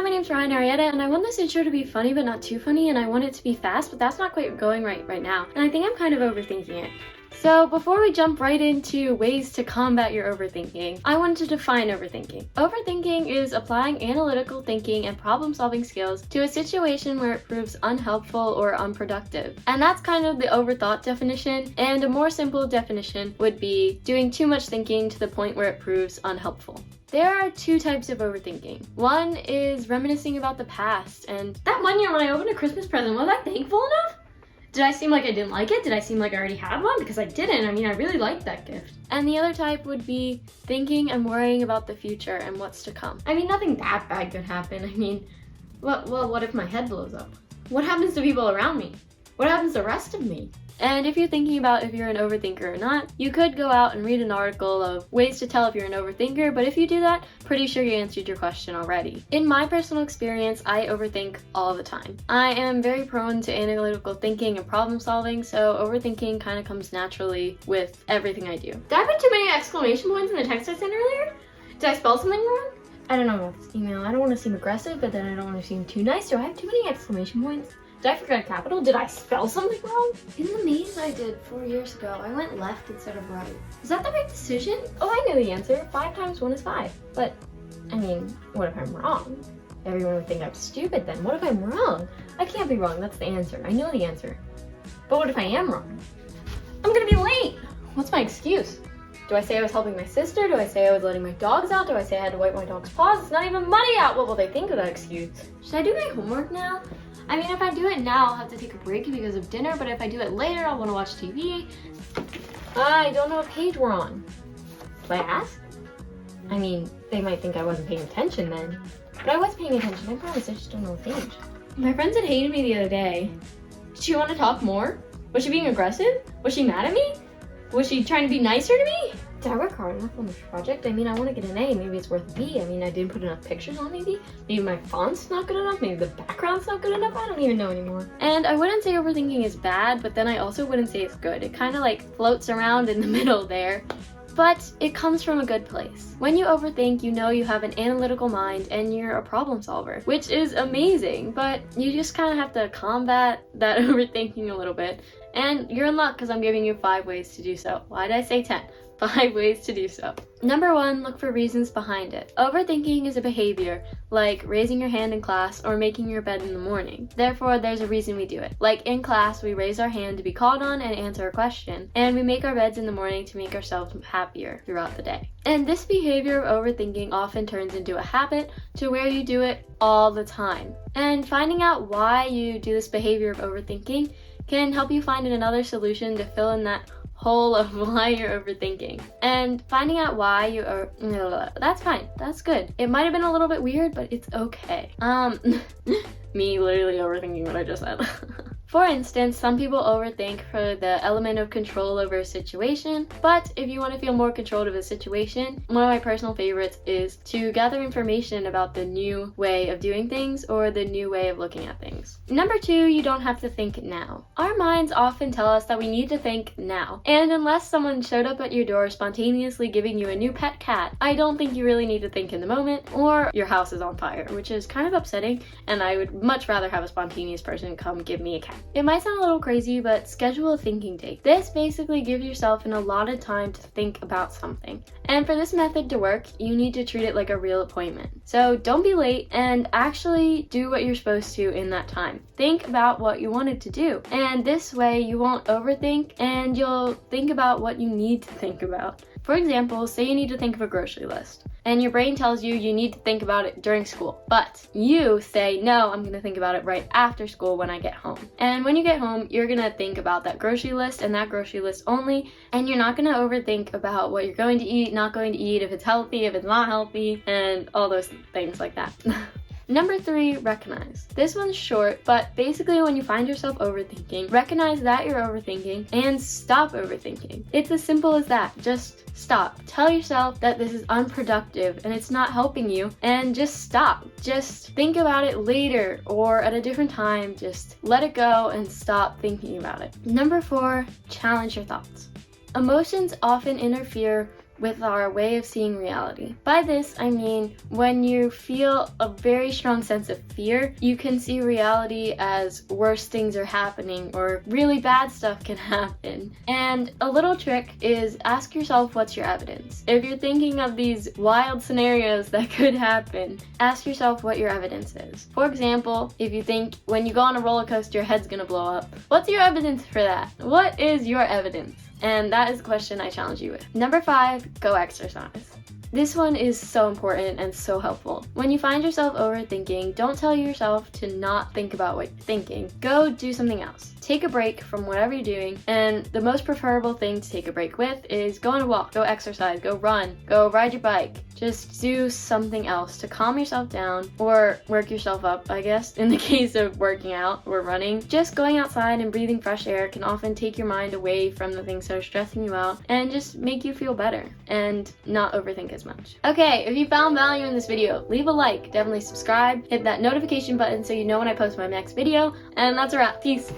my name's Rhyan Arietta, and I want this intro to be funny but not too funny, and I want it to be fast, but that's not quite going right now, and I think I'm kind of overthinking it. So before we jump right into ways to combat your overthinking, I wanted to define overthinking. Overthinking is applying analytical thinking and problem-solving skills to a situation where it proves unhelpful or unproductive. And that's kind of the overthought definition, and a more simple definition would be doing too much thinking to the point where it proves unhelpful. There are two types of overthinking. One is reminiscing about the past, and that one year when I opened a Christmas present, was I thankful enough? Did I seem like I didn't like it? Did I seem like I already had one? Because I didn't. I mean, I really liked that gift. And the other type would be thinking and worrying about the future and what's to come. I mean, nothing that bad could happen. I mean, well, what if my head blows up? What happens to people around me? What happens to the rest of me? And if you're thinking about if you're an overthinker or not, you could go out and read an article of ways to tell if you're an overthinker, but if you do that, pretty sure you answered your question already. In my personal experience, I overthink all the time. I am very prone to analytical thinking and problem solving, so overthinking kind of comes naturally with everything I do. Did I put too many exclamation points in the text I sent earlier? Did I spell something wrong? I don't know about this email. I don't want to seem aggressive, but then I don't want to seem too nice. Do I have too many exclamation points? Did I forget a capital? Did I spell something wrong? In the maze I did 4 years ago, I went left instead of right. Is that the right decision? Oh, I know the answer. 5 times 1 is 5. But, I mean, what if I'm wrong? Everyone would think I'm stupid then. What if I'm wrong? I can't be wrong. That's the answer. I know the answer. But what if I am wrong? I'm gonna be late! What's my excuse? Do I say I was helping my sister? Do I say I was letting my dogs out? Do I say I had to wipe my dog's paws? It's not even muddy out! What will they think of that excuse? Should I do my homework now? I mean, if I do it now, I'll have to take a break because of dinner, but if I do it later, I'll want to watch TV. I don't know what page we're on. Do I ask? I mean, they might think I wasn't paying attention then. But I was paying attention, I promise, I just don't know what page. My friends had hated me the other day. Did she want to talk more? Was she being aggressive? Was she mad at me? Was she trying to be nicer to me? Did I work hard enough on this project? I mean, I want to get an A. Maybe it's worth a B. I mean, I didn't put enough pictures on maybe. Maybe my font's not good enough. Maybe the background's not good enough. I don't even know anymore. And I wouldn't say overthinking is bad, but then I also wouldn't say it's good. It kind of like floats around in the middle there. But it comes from a good place. When you overthink, you know you have an analytical mind and you're a problem solver, which is amazing, but you just kind of have to combat that overthinking a little bit. And you're in luck because I'm giving you 5 ways to do so. Why did I say 10? 5 ways to do so. Number 1, look for reasons behind it. Overthinking is a behavior like raising your hand in class or making your bed in the morning. Therefore, there's a reason we do it. Like in class, we raise our hand to be called on and answer a question, and we make our beds in the morning to make ourselves happier throughout the day. And this behavior of overthinking often turns into a habit to where you do it all the time. And finding out why you do this behavior of overthinking can help you find another solution to fill in that hole of why you're overthinking. And finding out why you are, that's fine, that's good. It might have been a little bit weird, but it's okay. Me literally overthinking what I just said. For instance, some people overthink for the element of control over a situation, but if you want to feel more controlled of a situation, one of my personal favorites is to gather information about the new way of doing things or the new way of looking at things. Number 2, you don't have to think now. Our minds often tell us that we need to think now, and unless someone showed up at your door spontaneously giving you a new pet cat, I don't think you really need to think in the moment, or your house is on fire, which is kind of upsetting, and I would much rather have a spontaneous person come give me a cat. It might sound a little crazy, but schedule a thinking date. This basically gives yourself an allotted time to think about something. And for this method to work, you need to treat it like a real appointment. So don't be late and actually do what you're supposed to in that time. Think about what you wanted to do. And this way you won't overthink and you'll think about what you need to think about. For example, say you need to think of a grocery list, and your brain tells you you need to think about it during school, but you say, no, I'm gonna think about it right after school when I get home. And when you get home, you're gonna think about that grocery list and that grocery list only, and you're not gonna overthink about what you're going to eat, not going to eat, if it's healthy, if it's not healthy, and all those things like that. Number 3, recognize. This one's short, but basically when you find yourself overthinking, recognize that you're overthinking and stop overthinking. It's as simple as that. Just stop. Tell yourself that this is unproductive and it's not helping you, and just stop. Just think about it later or at a different time. Just let it go and stop thinking about it. Number 4, challenge your thoughts. Emotions often interfere with our way of seeing reality. By this, I mean when you feel a very strong sense of fear, you can see reality as worse things are happening or really bad stuff can happen. And a little trick is ask yourself what's your evidence. If you're thinking of these wild scenarios that could happen, ask yourself what your evidence is. For example, if you think when you go on a roller coaster your head's gonna blow up, what's your evidence for that? What is your evidence? And that is the question I challenge you with. Number 5, go exercise. This one is so important and so helpful. When you find yourself overthinking, don't tell yourself to not think about what you're thinking. Go do something else. Take a break from whatever you're doing, and the most preferable thing to take a break with is go on a walk, go exercise, go run, go ride your bike. Just do something else to calm yourself down or work yourself up, I guess, in the case of working out or running. Just going outside and breathing fresh air can often take your mind away from the things that are stressing you out and just make you feel better and not overthink as much. Okay, if you found value in this video, leave a like, definitely subscribe, hit that notification button so you know when I post my next video, and that's a wrap. Peace!